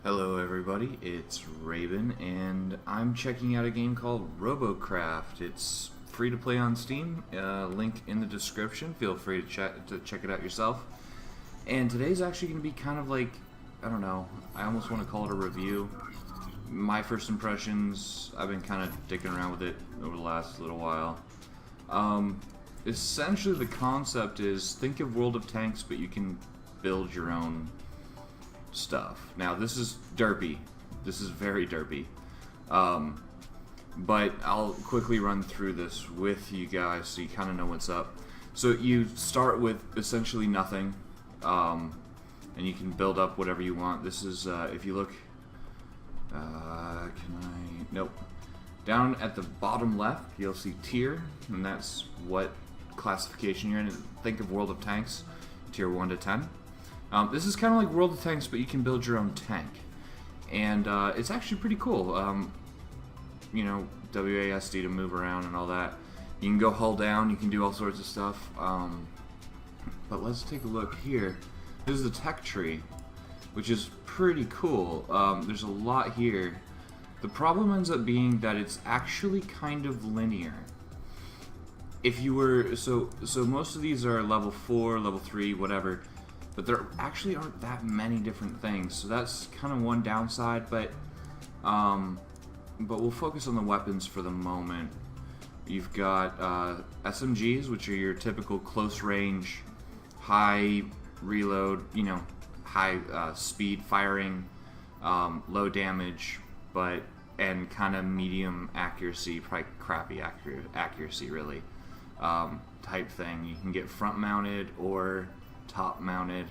Hello everybody, it's Raiben, and I'm checking out a game called Robocraft. It's free to play on Steam, link in the description. Feel free to check it out yourself. And today's actually going to be kind of like, I don't know, I almost want to call it a review. My first impressions, I've been kind of dicking around with it over the last little while. Essentially the concept is, think of World of Tanks, but you can build your own stuff. Now this is derpy. This is very derpy. But I'll quickly run through this with you guys so you kind of know what's up. So you start with essentially nothing, and you can build up whatever you want. This is, if you look, nope. Down at the bottom left, you'll see tier, and that's what classification you're in. Think of World of Tanks, tier 1 to 10. This is kind of like World of Tanks, but you can build your own tank. And it's actually pretty cool. You know, WASD to move around and all that. You can go hull down, you can do all sorts of stuff. But let's take a look here. This is the tech tree, which is pretty cool. There's a lot here. The problem ends up being that it's actually kind of linear. If you were, so most of these are level 4, level 3, whatever. But there actually aren't that many different things, so that's kind of one downside. But we'll focus on the weapons for the moment. You've got SMGs, which are your typical close range, high reload, you know, high speed firing, low damage, and kind of medium accuracy, probably crappy accuracy really, type thing. You can get front mounted or top mounted,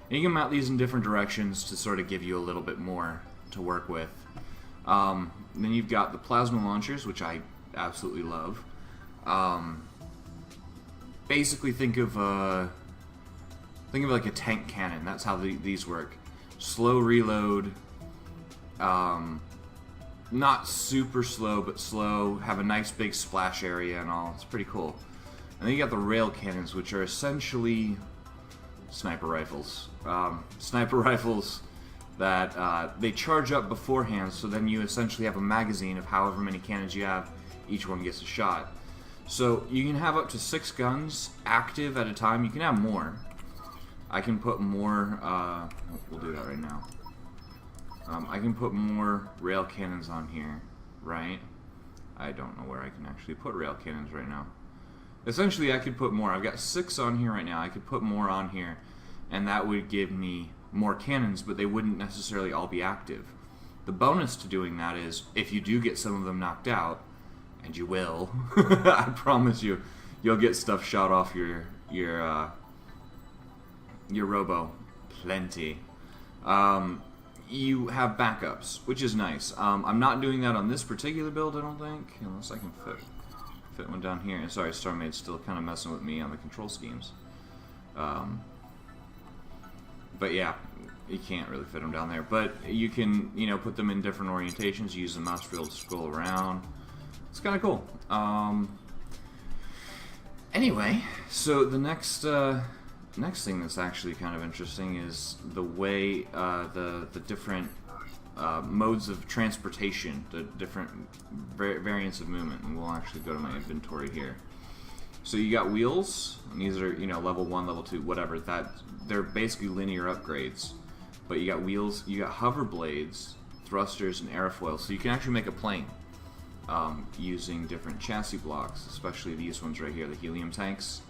and you can mount these in different directions to sort of give you a little bit more to work with. Then you've got the plasma launchers, which I absolutely love. Basically think of like a tank cannon. That's how these work. Slow reload, not super slow, but slow, have a nice big splash area and all. It's pretty cool. And then you got the rail cannons, which are essentially sniper rifles. Sniper rifles that they charge up beforehand, so then you essentially have a magazine of however many cannons you have. Each one gets a shot. So you can have up to 6 guns active at a time. You can have more. I can put more, we'll do that right now. I can put more rail cannons on here, right? I don't know where I can actually put rail cannons right now. Essentially, I could put more. I've got 6 on here right now. I could put more on here, and that would give me more cannons, but they wouldn't necessarily all be active. The bonus to doing that is, if you do get some of them knocked out, and you will, I promise you, you'll get stuff shot off your robo plenty. You have backups, which is nice. I'm not doing that on this particular build, I don't think, unless I can fit one down here. Sorry, StarMade's still kind of messing with me on the control schemes. But yeah, you can't really fit them down there. But you can, you know, put them in different orientations, use the mouse to be able to scroll around. It's kind of cool. Anyway, so the next thing that's actually kind of interesting is the way the different modes of transportation, the different variants of movement, and we'll actually go to my inventory here. So you got wheels, and these are, you know, level 1, level 2, whatever. They're basically linear upgrades. But you got wheels, you got hover blades, thrusters, and airfoil. So you can actually make a plane using different chassis blocks, especially these ones right here, the helium tanks.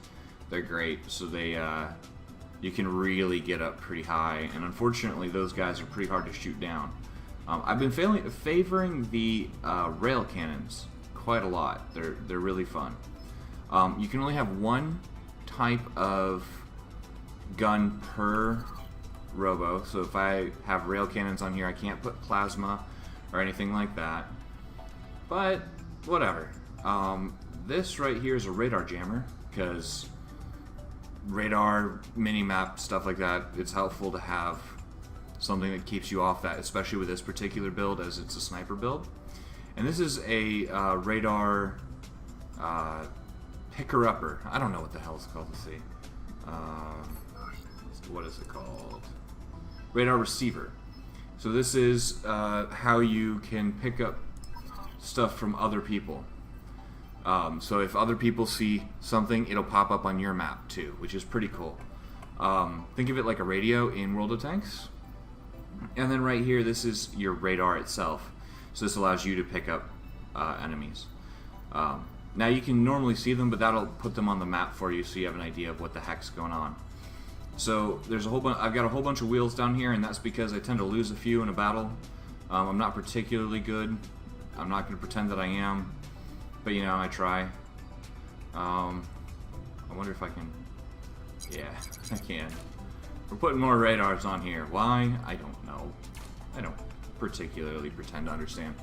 They're great. So they you can really get up pretty high, and unfortunately those guys are pretty hard to shoot down. I've been favoring the rail cannons quite a lot. They're really fun. You can only have one type of gun per robo, so if I have rail cannons on here, I can't put plasma or anything like that. But whatever. This right here is a radar jammer, because radar, mini-map, stuff like that, it's helpful to have something that keeps you off that, especially with this particular build, as it's a sniper build. And this is a radar picker-upper. I don't know what the hell it's called. Let's see. What is it called? Radar receiver. So this is how you can pick up stuff from other people. So if other people see something, it'll pop up on your map too, which is pretty cool. Think of it like a radio in World of Tanks. And then right here, this is your radar itself. So this allows you to pick up enemies. Now you can normally see them, but that'll put them on the map for you so you have an idea of what the heck's going on. So there's a whole bunch. I've got a whole bunch of wheels down here, and that's because I tend to lose a few in a battle. I'm not particularly good. I'm not going to pretend that I am, but you know, I try. I wonder if I can. Yeah, I can. We're putting more radars on here. Why? I don't know. I don't particularly pretend to understand.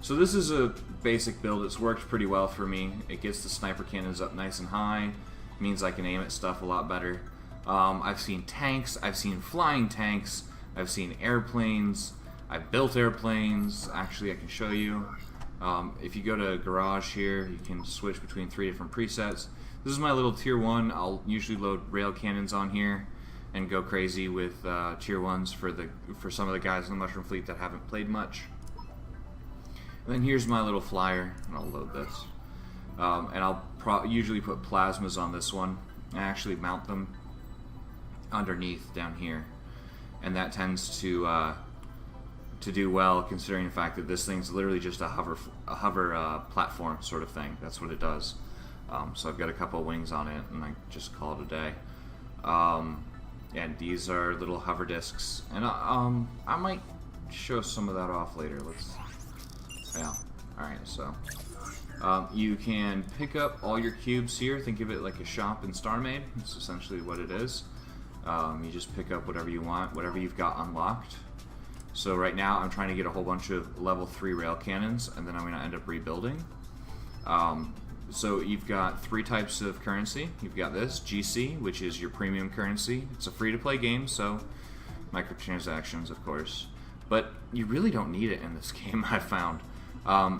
So this is a basic build. It's worked pretty well for me. It gets the sniper cannons up nice and high. It means I can aim at stuff a lot better. I've seen tanks. I've seen flying tanks. I've seen airplanes. I've built airplanes. Actually, I can show you. If you go to Garage here, you can switch between 3 different presets. This is my little tier 1. I'll usually load rail cannons on here and go crazy with tier 1s for some of the guys in the Mushroom Fleet that haven't played much. And then here's my little flyer, and I'll load this. And I'll usually put plasmas on this one and actually mount them underneath down here. And that tends to do well, considering the fact that this thing's literally just a hover platform sort of thing. That's what it does. So I've got a couple of wings on it, and I just call it a day. And these are little hover discs, and I might show some of that off later. Yeah. Alright, so you can pick up all your cubes here. Think of it like a shop in StarMade. That's essentially what it is. You just pick up whatever you want, whatever you've got unlocked. So right now I'm trying to get a whole bunch of level 3 rail cannons, and then I'm going to end up rebuilding. So you've got 3 types of currency. You've got this, GC, which is your premium currency. It's a free-to-play game, so microtransactions, of course. But you really don't need it in this game, I've found.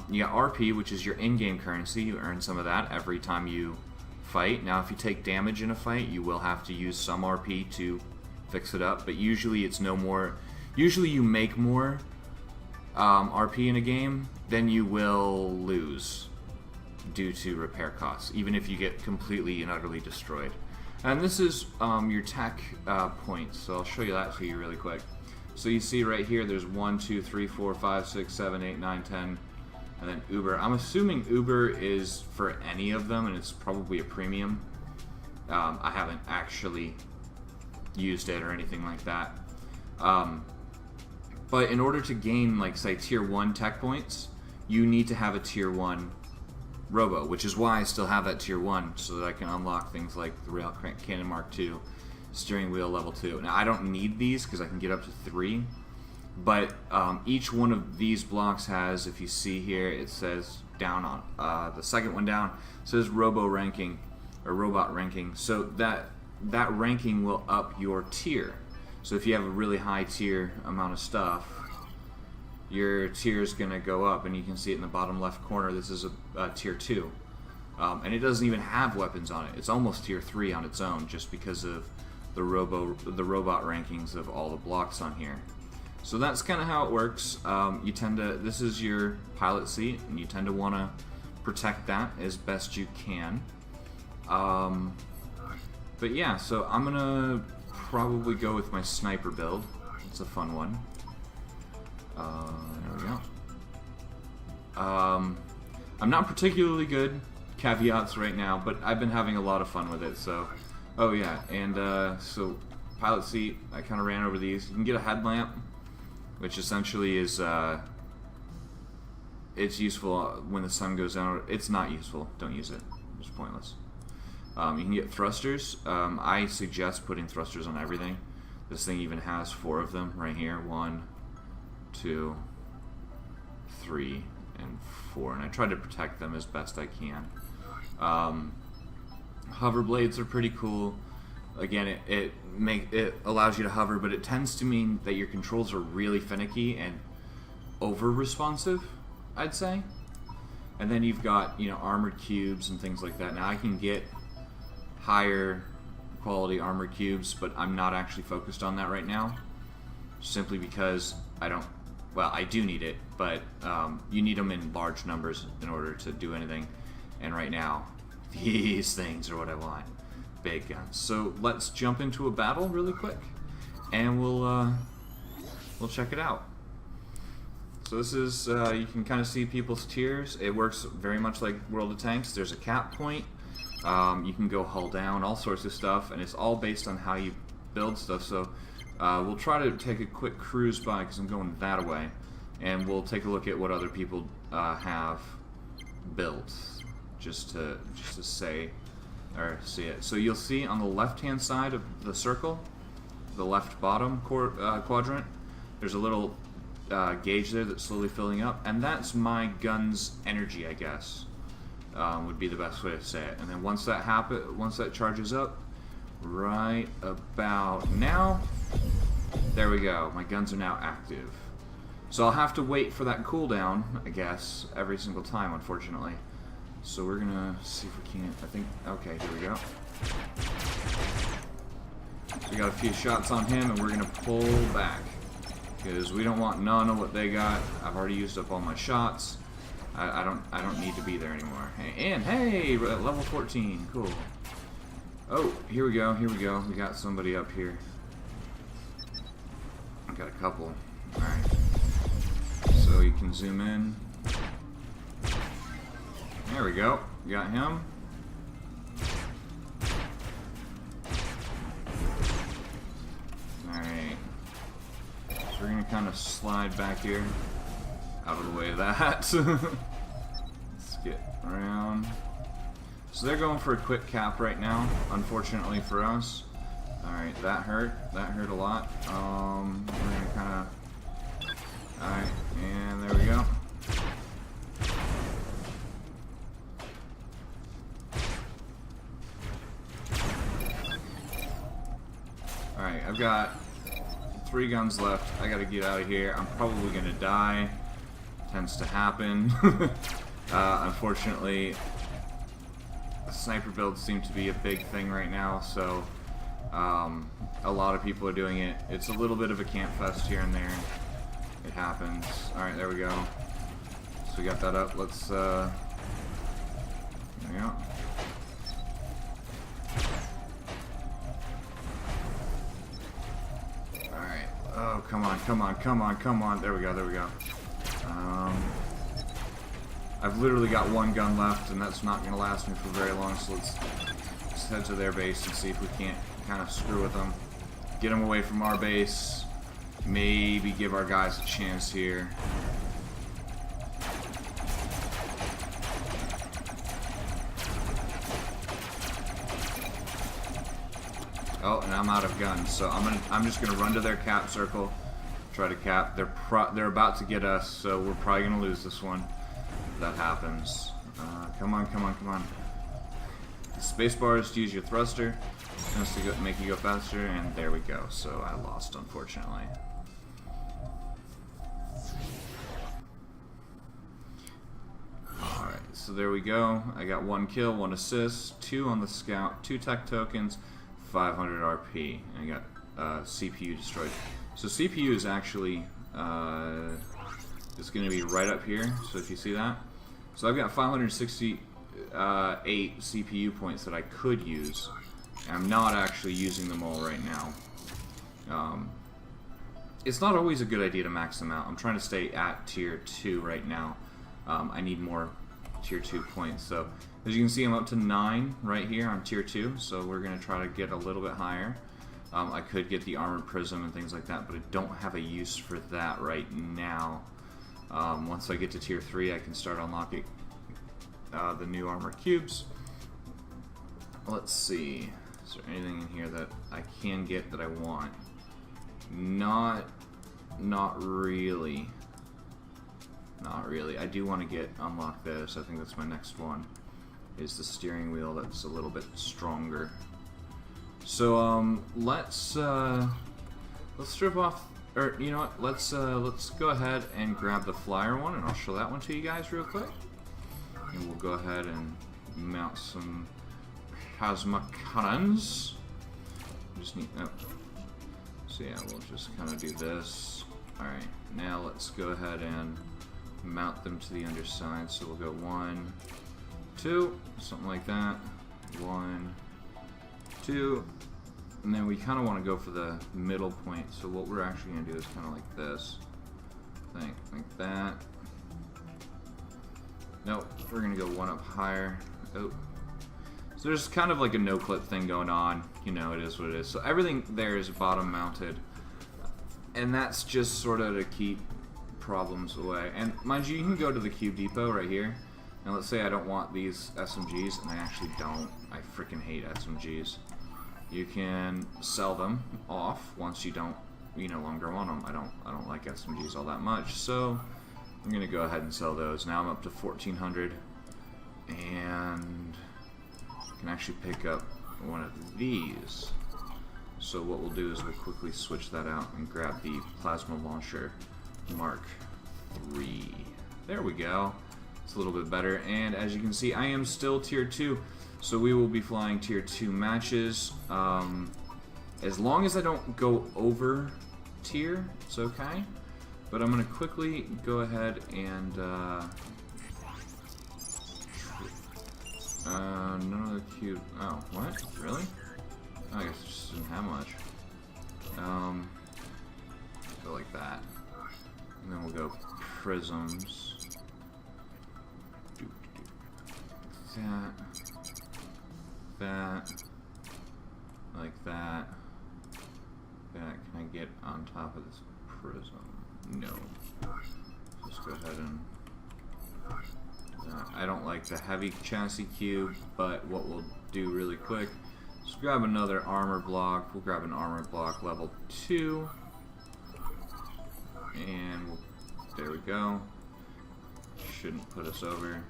You got RP, which is your in-game currency. You earn some of that every time you fight. Now, if you take damage in a fight, you will have to use some RP to fix it up, but usually it's no more. Usually you make more RP in a game than you will lose due to repair costs, even if you get completely and utterly destroyed. And this is your tech points, so I'll show you that to you really quick. So you see right here, there's 1, 2, 3, 4, 5, 6, 7, 8, 9, 10, and then Uber. I'm assuming Uber is for any of them, and it's probably a premium. I haven't actually used it or anything like that. But in order to gain, like, say, tier 1 tech points, you need to have a tier 1 Robo, which is why I still have that tier 1, so that I can unlock things like the Rail Cannon Mark II, steering wheel level 2. Now, I don't need these because I can get up to 3, but each one of these blocks has, if you see here, it says down on the second one down, it says Robo ranking, or Robot ranking, so that ranking will up your tier. So if you have a really high tier amount of stuff, your tier is going to go up, and you can see it in the bottom left corner. This is a tier 2, and it doesn't even have weapons on it. It's almost tier 3 on its own, just because of the robot rankings of all the blocks on here. So that's kind of how it works. You tend to, this is your pilot seat, and you tend to want to protect that as best you can. But yeah, so I'm gonna probably go with my sniper build. It's a fun one. There we go. I'm not particularly good, caveats right now, but I've been having a lot of fun with it, so. Oh yeah, and so pilot seat, I kind of ran over these. You can get a headlamp, which essentially is, it's useful when the sun goes down. It's not useful, don't use it, it's pointless. You can get thrusters. I suggest putting thrusters on everything. This thing even has 4 of them right here. 1, 2, 3, and 4. And I try to protect them as best I can. Hover blades are pretty cool. Again, it allows you to hover, but it tends to mean that your controls are really finicky and over responsive, I'd say. And then you've got, you know, armored cubes and things like that. Now I can get higher quality armored cubes, but I'm not actually focused on that right now. simply because I don't. Well, I do need it, but you need them in large numbers in order to do anything. And right now, these things are what I want. Big guns. So let's jump into a battle really quick, and we'll check it out. So this is, you can kind of see people's tiers. It works very much like World of Tanks. There's a cap point. You can go hull down, all sorts of stuff, and it's all based on how you build stuff. So we'll try to take a quick cruise by because I'm going that way, and we'll take a look at what other people have built, just to say or see it. So you'll see on the left-hand side of the circle, the left bottom quadrant, there's a little gauge there that's slowly filling up, and that's my gun's energy, I guess, would be the best way to say it. And then once that charges up, right about now, there we go. My guns are now active. So I'll have to wait for that cooldown, I guess, every single time, unfortunately. So we're gonna see if we can. I think. Okay, here we go. We got a few shots on him, and we're gonna pull back because we don't want none of what they got. I've already used up all my shots. I don't need to be there anymore. And hey, level 14, cool. Oh, here we go. Here we go. We got somebody up here. I got a couple. All right. So you can zoom in. There we go. Got him. Alright. So we're going to kind of slide back here. Out of the way of that. Let's get around. So they're going for a quick cap right now, unfortunately for us. Alright, that hurt. That hurt a lot. We're going to kind of... Alright, and there we go. Alright, I've got 3 guns left. I gotta get out of here. I'm probably gonna die. Tends to happen. Unfortunately, sniper builds seem to be a big thing right now, so a lot of people are doing it. It's a little bit of a camp fest here and there. It happens. Alright, there we go. So we got that up. Let's, there we go. Oh, come on, come on, come on, come on. There we go, there we go. I've literally got 1 gun left, and that's not going to last me for very long, so let's head to their base and see if we can't kind of screw with them. Get them away from our base. Maybe give our guys a chance here. Oh, and I'm out of guns, so I'm just gonna run to their cap circle, try to cap. They're about to get us, so we're probably gonna lose this one. If that happens. Come on, come on, come on. The space bar is to use your thruster, just to make you go faster, and there we go. So I lost, unfortunately. All right, so there we go. I got 1 kill, 1 assist, 2 on the scout, 2 tech tokens. 500 RP, and I got CPU destroyed. So CPU is actually it's going to be right up here. So if you see that, so I've got 568 CPU points that I could use. And I'm not actually using them all right now. It's not always a good idea to max them out. I'm trying to stay at tier 2 right now. I need more tier 2 points. So as you can see, I'm up to 9 right here on tier 2, so we're going to try to get a little bit higher. I could get the armored prism and things like that, but I don't have a use for that right now. Once I get to tier 3, I can start unlocking the new armor cubes. Let's see. Is there anything in here that I can get that I want? Not really. Not really. I do want to unlock this. I think that's my next one. Is the steering wheel that's a little bit stronger. So let's strip off, or you know what? Let's go ahead and grab the flyer one, and I'll show that one to you guys real quick. And we'll go ahead and mount some plasma cannons. Just need So yeah, we'll just kind of do this. Alright, now let's go ahead and mount them to the underside. So we'll go 1, 2, something like that. 1, 2, and then we kind of want to go for the middle point. So what we're actually going to do is kind of like this. Like that. Nope, we're going to go one up higher. Oh. So there's kind of like a no-clip thing going on. You know, it is what it is. So everything there is bottom mounted. And that's just sort of to keep problems away. And mind you, you can go to the Cube Depot right here. Now let's say I don't want these SMGs, and I actually don't. I freaking hate SMGs. You can sell them off once you no longer want them. I don't like SMGs all that much, so I'm gonna go ahead and sell those. Now I'm up to 1,400, and I can actually pick up one of these. So what we'll do is we'll quickly switch that out and grab the Plasma Launcher Mark III. There we go. It's a little bit better, and as you can see, I am still Tier 2, so we will be flying Tier 2 matches. As long as I don't go over tier, it's okay. But I'm going to quickly go ahead and none of the cube. Oh, what? Really? Oh, I guess it just didn't have much. Go like that. And then we'll go prisms. That. Like that. That. Can I get on top of this prism? No. Just go ahead and... I don't like the heavy chassis cube, but what we'll do really quick is grab another armor block. We'll grab an armor block level 2. And there we go. Shouldn't put us over.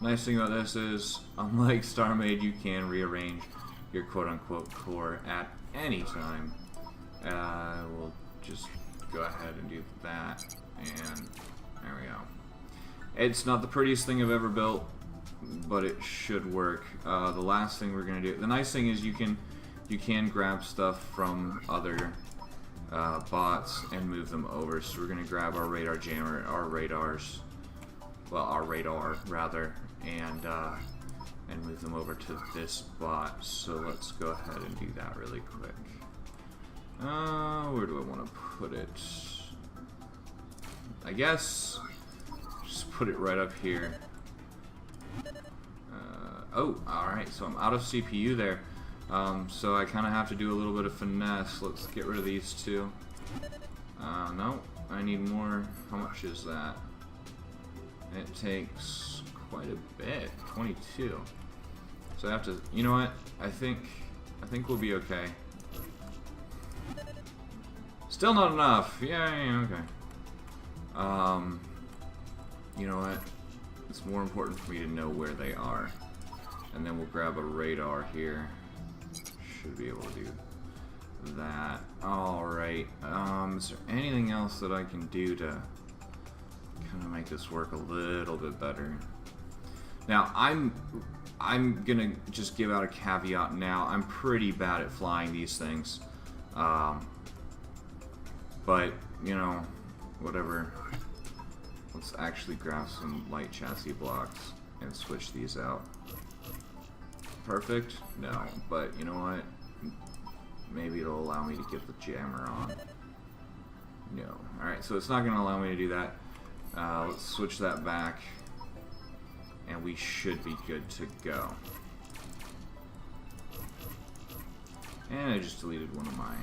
Nice thing about this is, unlike StarMade, you can rearrange your quote-unquote core at any time. We'll just go ahead and do that, and there we go. It's not the prettiest thing I've ever built, but it should work. The last thing we're gonna do. The nice thing is you can grab stuff from other bots and move them over. So we're gonna grab our radar jammer, our radar rather, and move them over to this bot. So let's go ahead and do that really quick. Where do I want to put it? I guess just put it right up here. Oh, alright, so I'm out of CPU there. So I kind of have to do a little bit of finesse. Let's get rid of these two. No, I need more. How much is that? It takes quite a bit, 22. So I have to, you know what? I think we'll be okay. Still not enough. Yeah, okay. You know what? It's more important for me to know where they are. And then we'll grab a radar here. Should be able to do that. Alright. Is there anything else that I can do to kind of make this work a little bit better? Now, I'm gonna just give out a caveat now. I'm pretty bad at flying these things. But, you know, whatever. Let's actually grab some light chassis blocks and switch these out. Perfect? No, but you know what? Maybe it'll allow me to get the jammer on. No. Alright, so it's not going to allow me to do that. Let's switch that back. And we should be good to go. And I just deleted one of my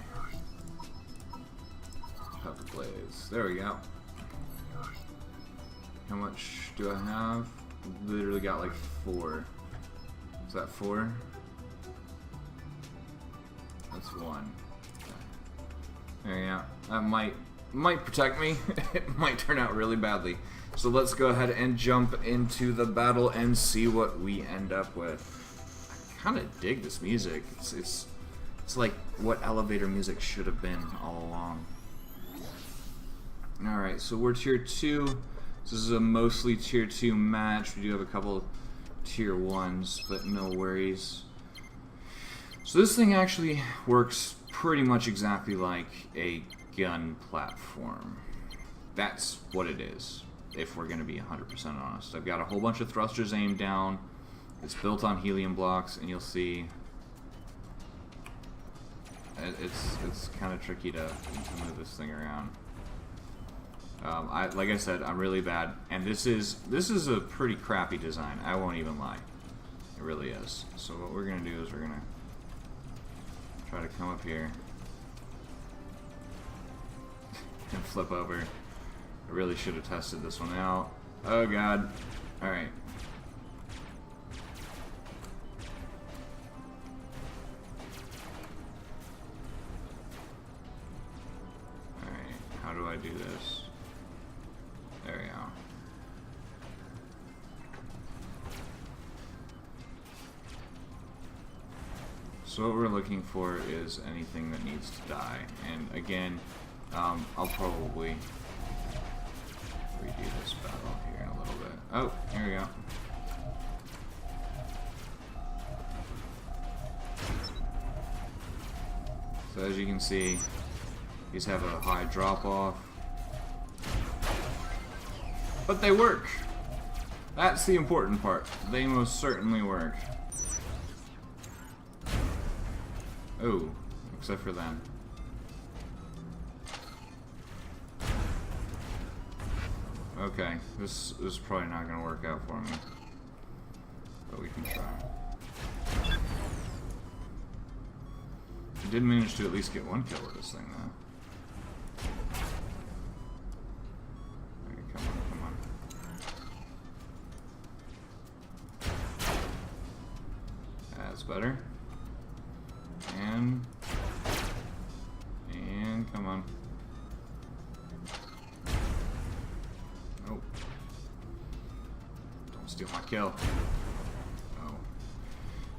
puppet blades. There we go. How much do I have? Literally got like 4. Is that 4? That's 1. There you go. That might protect me. It might turn out really badly. So let's go ahead and jump into the battle and see what we end up with. I kind of dig this music. It's like what elevator music should have been all along. Alright, so we're Tier 2. This is a mostly Tier 2 match. We do have a couple Tier 1s, but no worries. So this thing actually works pretty much exactly like a gun platform. That's what it is, if we're going to be 100% honest. I've got a whole bunch of thrusters aimed down. It's built on helium blocks, and you'll see it's kind of tricky to move this thing around. Like I said, I'm really bad, and this is a pretty crappy design. I won't even lie, it really is. So what we're gonna do is we're gonna try to come up here and flip over. I really should have tested this one out. Oh god! All right. All right. How do I do this? There we go. So what we're looking for is anything that needs to die. And again, I'll probably redo this battle here in a little bit. Oh, here we go. So as you can see, these have a high drop-off. But they work! That's the important part. They most certainly work. Oh, except for them. Okay, this is probably not going to work out for me. But we can try. I did manage to at least get one kill with this thing, though. Better. And come on. Nope. Don't steal my kill. Oh.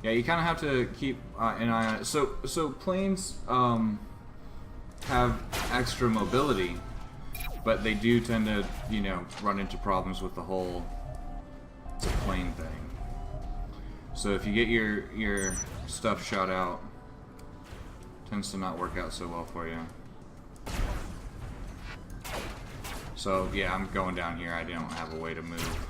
Yeah, you kind of have to keep an eye on it. So planes have extra mobility, but they do tend to, you know, run into problems with the whole it's a plane thing. So if you get your stuff shot out, tends to not work out so well for you. So yeah, I'm going down here. I don't have a way to move,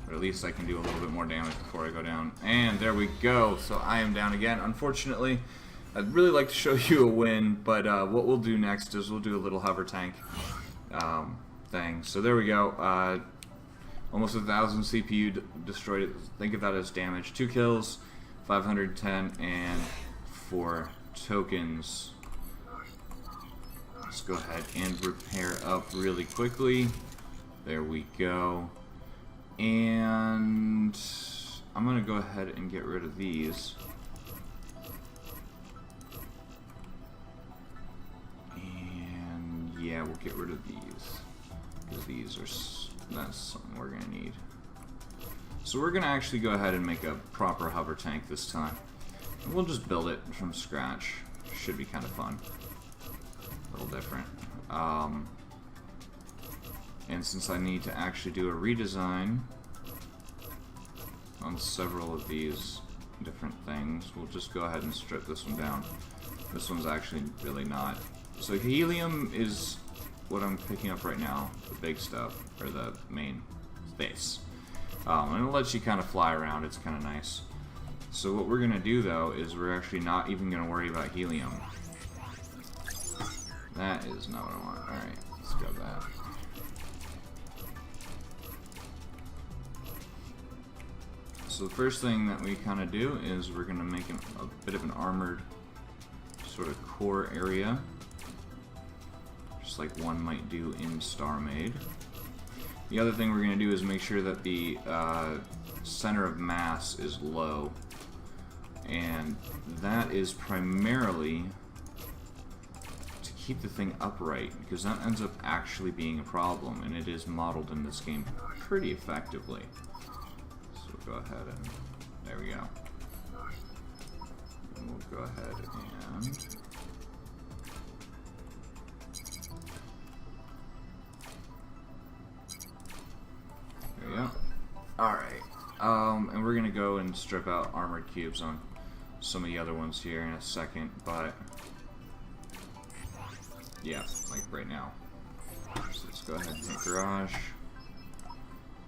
but at least I can do a little bit more damage before I go down. And there we go. So I am down again. Unfortunately, I'd really like to show you a win, but what we'll do next is we'll do a little hover tank thing. So there we go. Almost 1,000 CPU destroyed. Think of that as damage. 2 kills, 510, and 4 tokens. Let's go ahead and repair up really quickly. There we go. And I'm going to go ahead and get rid of these. And yeah, we'll get rid of these. Because these are... that's something we're going to need. So we're going to actually go ahead and make a proper hover tank this time. And we'll just build it from scratch. Should be kind of fun. A little different. And since I need to actually do a redesign on several of these different things, we'll just go ahead and strip this one down. This one's actually really not. So helium is what I'm picking up right now, the big stuff, or the main base. And it lets you kind of fly around, it's kind of nice. So what we're going to do though, is we're actually not even going to worry about helium. That is not what I want. Alright, let's go that. So the first thing that we kind of do is we're going to make a bit of an armored sort of core area. Just like one might do in StarMade. The other thing we're going to do is make sure that the center of mass is low. And that is primarily to keep the thing upright, because that ends up actually being a problem, and it is modeled in this game pretty effectively. So we'll go ahead and... there we go. And we'll go ahead and... there we go. Alright. And we're going to go and strip out armored cubes on some of the other ones here in a second, but yeah, like right now. So let's go ahead and hit garage.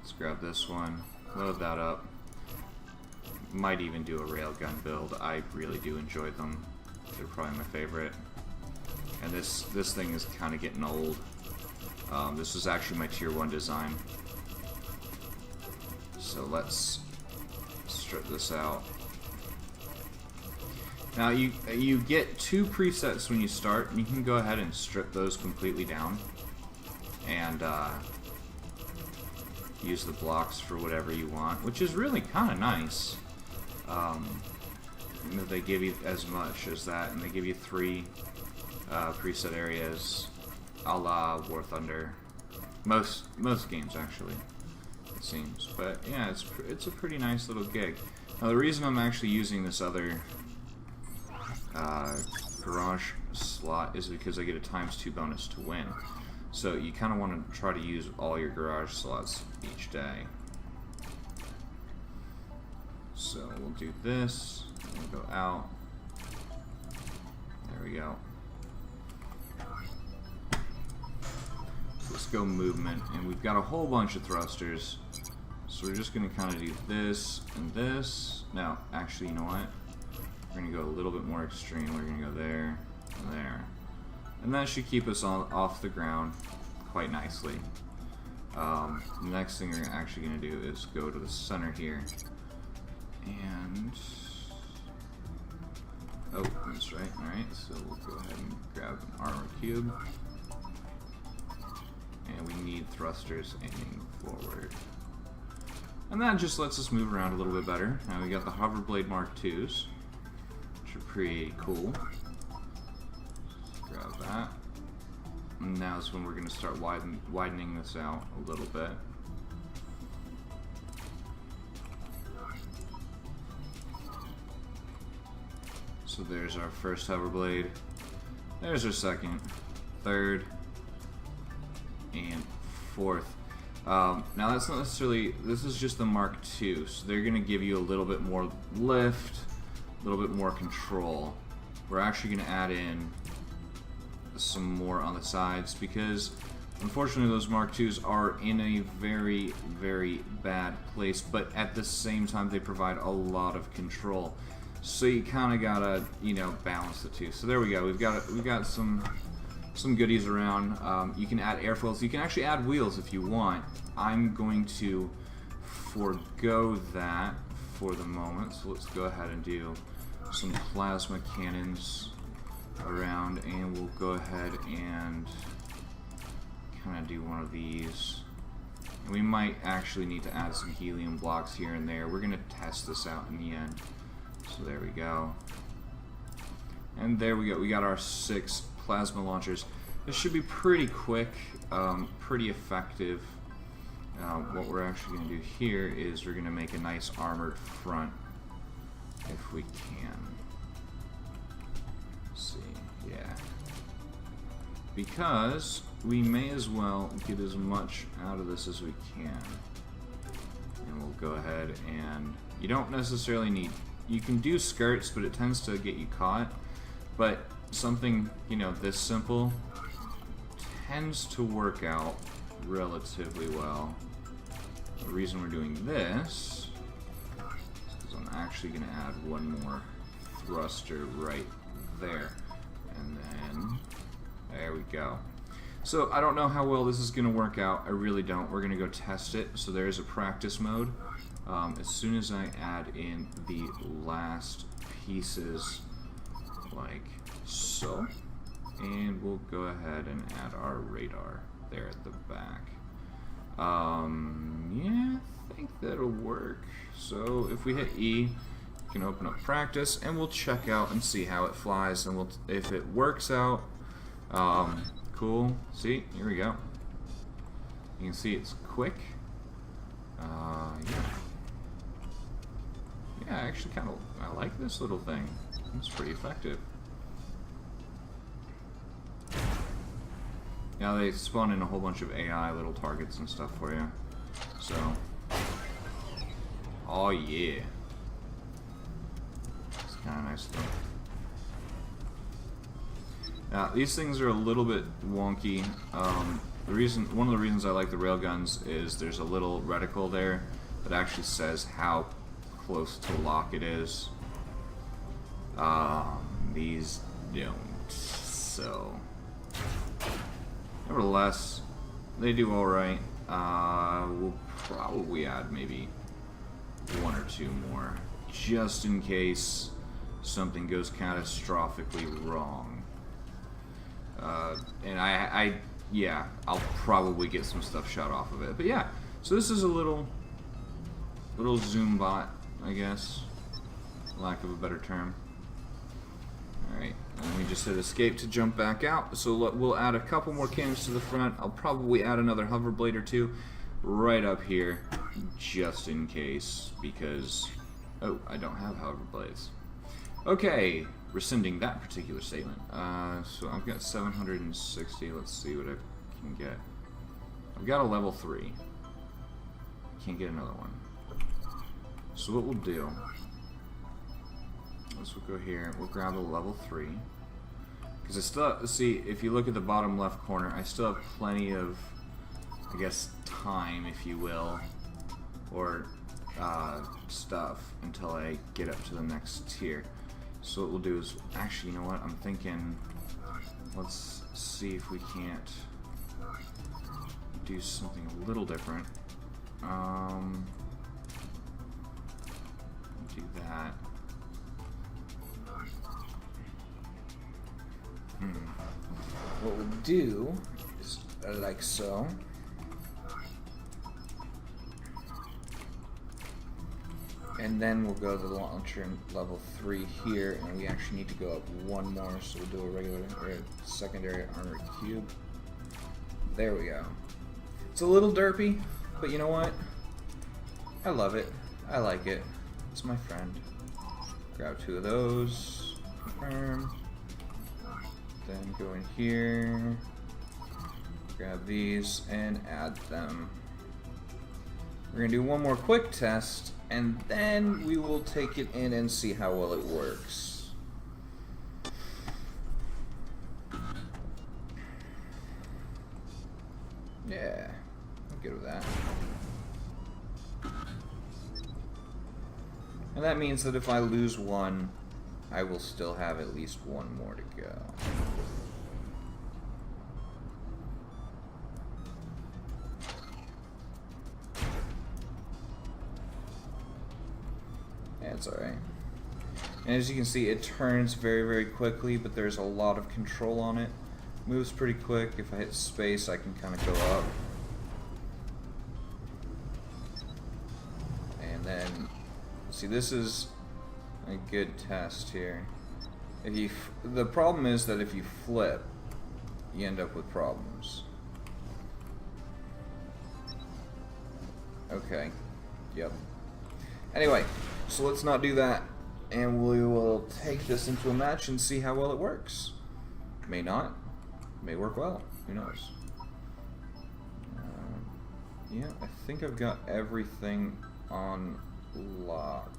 Let's grab this one, load that up. Might even do a railgun build. I really do enjoy them. They're probably my favorite. And this thing is kind of getting old. This was actually my tier 1 design. So let's strip this out. Now you get 2 presets when you start, and you can go ahead and strip those completely down and use the blocks for whatever you want, which is really kind of nice. You know, they give you as much as that, and they give you 3 preset areas, a la War Thunder. Most games actually, it seems. But yeah, it's a pretty nice little gig. Now the reason I'm actually using this other garage slot is because I get a ×2 bonus to win. So you kind of want to try to use all your garage slots each day. So we'll do this, we'll go out. There we go. So let's go movement, and we've got a whole bunch of thrusters. So we're just going to kind of do this and this. No, actually, you know what? We're going to go a little bit more extreme. We're going to go there and there. And that should keep us off the ground quite nicely. The next thing we're actually going to do is go to the center here. And... oh, that's right. Alright, so we'll go ahead and grab an armor cube. And we need thrusters aiming forward. And that just lets us move around a little bit better. Now we got the Hoverblade Mark IIs, which are pretty cool. Grab that. And now is when we're going to start widening this out a little bit. So there's our first Hoverblade. There's our second, third, and fourth. Now that's not necessarily, this is just the Mark II, so they're going to give you a little bit more lift, a little bit more control. We're actually going to add in some more on the sides because unfortunately those Mark IIs are in a very, very bad place, but at the same time they provide a lot of control. So you kind of gotta, you know, balance the two. So there we go. We've got some goodies around. You can add airfoils. You can actually add wheels if you want. I'm going to forego that for the moment. So let's go ahead and do some plasma cannons around, and we'll go ahead and kind of do one of these. And we might actually need to add some helium blocks here and there. We're gonna test this out in the end. So there we go. And there we go. We got our 6 plasma launchers. This should be pretty quick, pretty effective. What we're actually going to do here is we're going to make a nice armored front if we can. Let's see, yeah. Because we may as well get as much out of this as we can. And we'll go ahead and you don't necessarily need, you can do skirts, but it tends to get you caught. But something, you know, this simple tends to work out relatively well. The reason we're doing this is because I'm actually going to add one more thruster right there. And then, there we go. So I don't know how well this is going to work out. I really don't. We're going to go test it. So there's a practice mode. As soon as I add in the last pieces, like so, and we'll go ahead and add our radar there at the back. Yeah, I think that'll work. So if we hit E, we can open up practice, and we'll check out and see how it flies, and if it works out, cool. See, here we go. You can see it's quick. Yeah. Yeah, I actually kind of, I like this little thing. It's pretty effective. Now they spawn in a whole bunch of AI little targets and stuff for you. So, oh yeah. Let's kind of nice though. Now, these things are a little bit wonky. One of the reasons I like the railguns is there's a little reticle there that actually says how close to lock it is. These don't. So, nevertheless, they do all right. We'll probably add maybe 1 or 2 more, just in case something goes catastrophically wrong. And yeah, I'll probably get some stuff shot off of it. But yeah, so this is a little zoom bot, I guess, lack of a better term. Alright, and we just hit escape to jump back out. So we'll add a couple more cannons to the front. I'll probably add another hover blade or 2 right up here, just in case, because, oh, I don't have hover blades. Okay, rescinding that particular statement. So I've got 760. Let's see what I can get. I've got a level 3. Can't get another one. So what we'll do is we'll go here. We'll grab a level 3. Because I still see, if you look at the bottom left corner, I still have plenty of, I guess, time, if you will, or stuff until I get up to the next tier. So what we'll do is, actually, you know what? I'm thinking, let's see if we can't do something a little different. Do that. What we'll do is like so. And then we'll go to the launcher in level 3 here, and we actually need to go up 1 more, so we'll do a regular or secondary armored cube. There we go. It's a little derpy, but you know what? I love it. I like it. It's my friend. Grab 2 of those. Confirm. Then go in here. Grab these and add them. We're going to do 1 more quick test, and then we will take it in and see how well it works. Yeah, I'm good with that. And that means that if I lose 1, I will still have at least 1 more to go. It's alright. And as you can see, it turns very, very quickly, but there's a lot of control on it. Moves pretty quick. If I hit space, I can kind of go up. And then, see, this is a good test here. If you, the problem is that if you flip, you end up with problems. Okay. Yep. Anyway, so let's not do that, and we will take this into a match and see how well it works. May not. May work well. Who knows? Yeah, I think I've got everything on lock.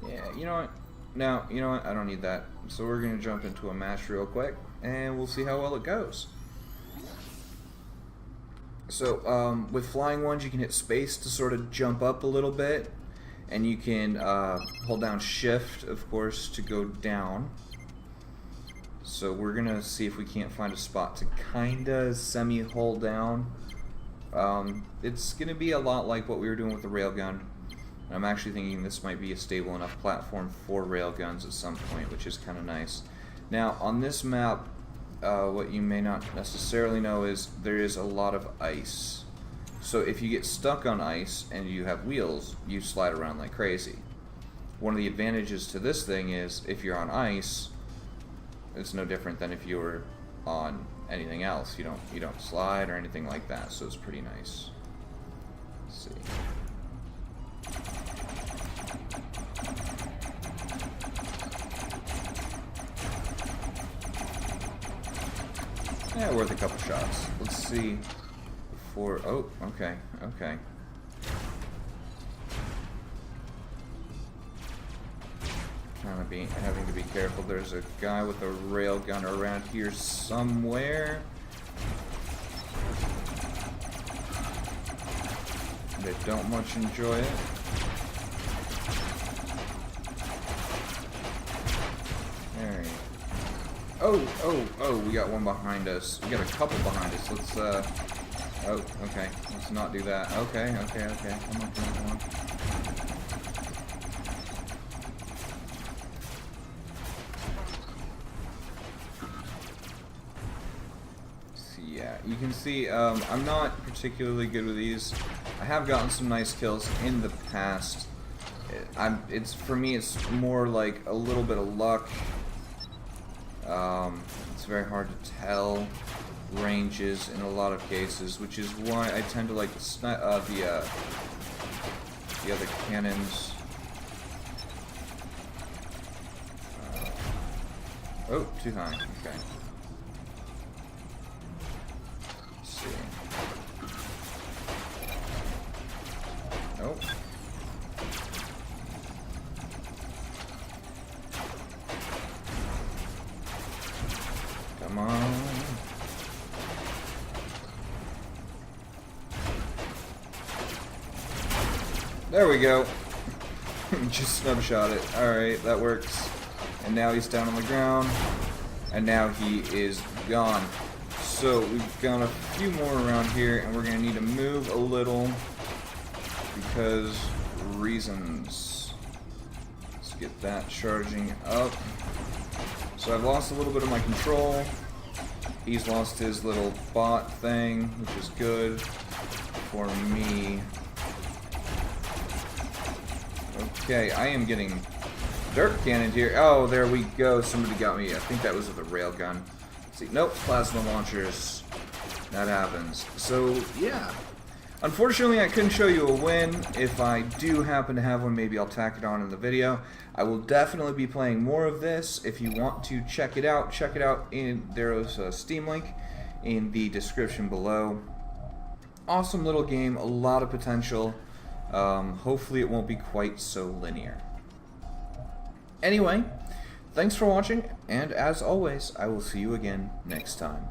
Yeah, you know what? No, you know what? I don't need that. So we're going to jump into a match real quick, and we'll see how well it goes. So, with flying ones, you can hit space to sort of jump up a little bit, and you can hold down shift, of course, to go down. So we're going to see if we can't find a spot to kind of semi-hold down. It's going to be a lot like what we were doing with the railgun. I'm actually thinking this might be a stable enough platform for railguns at some point, which is kind of nice. Now, on this map, what you may not necessarily know is there is a lot of ice. So if you get stuck on ice and you have wheels, you slide around like crazy. One of the advantages to this thing is if you're on ice, it's no different than if you were on anything else. You don't slide or anything like that, so it's pretty nice. Let's see. Yeah, worth a couple shots. Let's see. Before, oh, okay, okay. of having to be careful. There's a guy with a railgun around here somewhere. They don't much enjoy it. Alright. Oh, we got one behind us. We got a couple behind us. Let's, oh, okay. Let's not do that. Okay. Come on. So, yeah, you can see, I'm not particularly good with these. I have gotten some nice kills in the past. For me, it's more like a little bit of luck. It's very hard to tell ranges in a lot of cases, which is why I tend to like the other cannons. Oh, too high. Okay. Let's see. Nope. Come on. There we go. Just snubshot it. Alright, that works. And now he's down on the ground. And now he is gone. So we've got a few more around here, and we're going to need to move a little because reasons. Let's get that charging up. So I've lost a little bit of my control. He's lost his little bot thing, which is good for me. Okay, I am getting dirt cannoned here. Oh, there we go. Somebody got me. I think that was with a railgun. See, nope, plasma launchers. That happens. So, yeah. Unfortunately, I couldn't show you a win. If I do happen to have one, maybe I'll tack it on in the video. I will definitely be playing more of this. If you want to check it out there's a Steam link in the description below. Awesome little game, a lot of potential. Hopefully it won't be quite so linear. Anyway, thanks for watching, and as always, I will see you again next time.